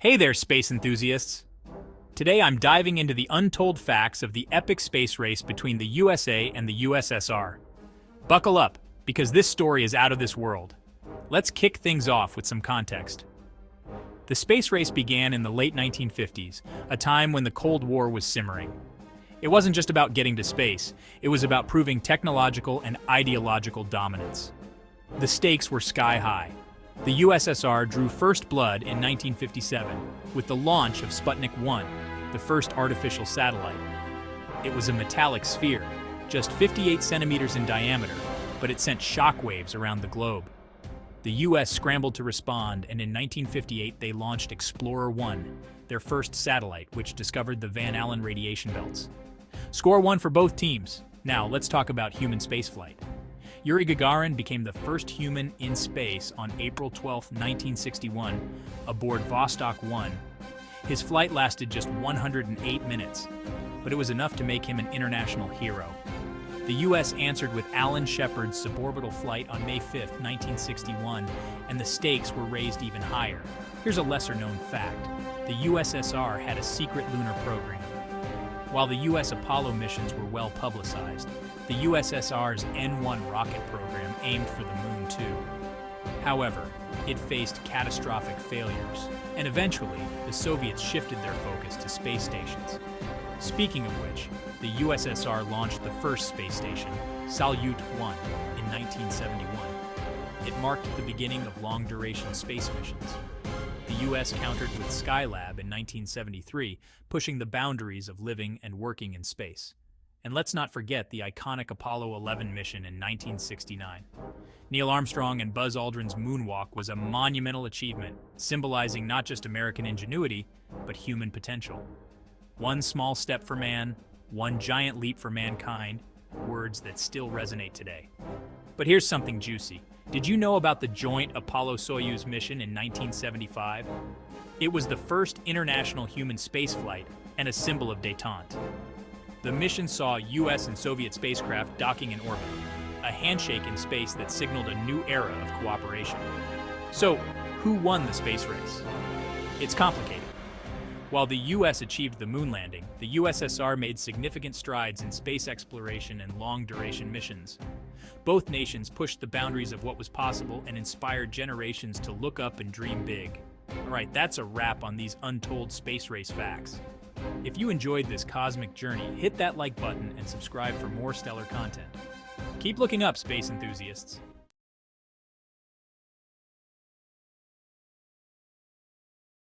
Hey there, space enthusiasts! Today I'm diving into the untold facts of the epic space race between the USA and the USSR. Buckle up, because this story is out of this world. Let's kick things off with some context. The space race began in the late 1950s, a time when the Cold War was simmering. It wasn't just about getting to space, it was about proving technological and ideological dominance. The stakes were sky high. The USSR drew first blood in 1957 with the launch of Sputnik 1, the first artificial satellite. It was a metallic sphere, just 58 centimeters in diameter, but it sent shockwaves around the globe. The US scrambled to respond, and in 1958 they launched Explorer 1, their first satellite, which discovered the Van Allen radiation belts. Score one for both teams. Now let's talk about human spaceflight. Yuri Gagarin became the first human in space on April 12, 1961, aboard Vostok 1. His flight lasted just 108 minutes, but it was enough to make him an international hero. The U.S. answered with Alan Shepard's suborbital flight on May 5, 1961, and the stakes were raised even higher. Here's a lesser-known fact. The USSR had a secret lunar program. While the U.S. Apollo missions were well publicized, the USSR's N-1 rocket program aimed for the moon too. However, it faced catastrophic failures, and eventually, the Soviets shifted their focus to space stations. Speaking of which, the USSR launched the first space station, Salyut 1, in 1971. It marked the beginning of long-duration space missions. The U.S. countered with Skylab in 1973, pushing the boundaries of living and working in space. And let's not forget the iconic Apollo 11 mission in 1969. Neil Armstrong and Buzz Aldrin's moonwalk was a monumental achievement, symbolizing not just American ingenuity, but human potential. One small step for man, one giant leap for mankind, words that still resonate today. But here's something juicy. Did you know about the joint Apollo-Soyuz mission in 1975? It was the first international human spaceflight and a symbol of détente. The mission saw U.S. and Soviet spacecraft docking in orbit, a handshake in space that signaled a new era of cooperation. So, who won the space race? It's complicated. While the U.S. achieved the moon landing, the USSR made significant strides in space exploration and long-duration missions. Both nations pushed the boundaries of what was possible and inspired generations to look up and dream big. All right, that's a wrap on these untold space race facts. If you enjoyed this cosmic journey, hit that like button and subscribe for more stellar content. Keep looking up, space enthusiasts.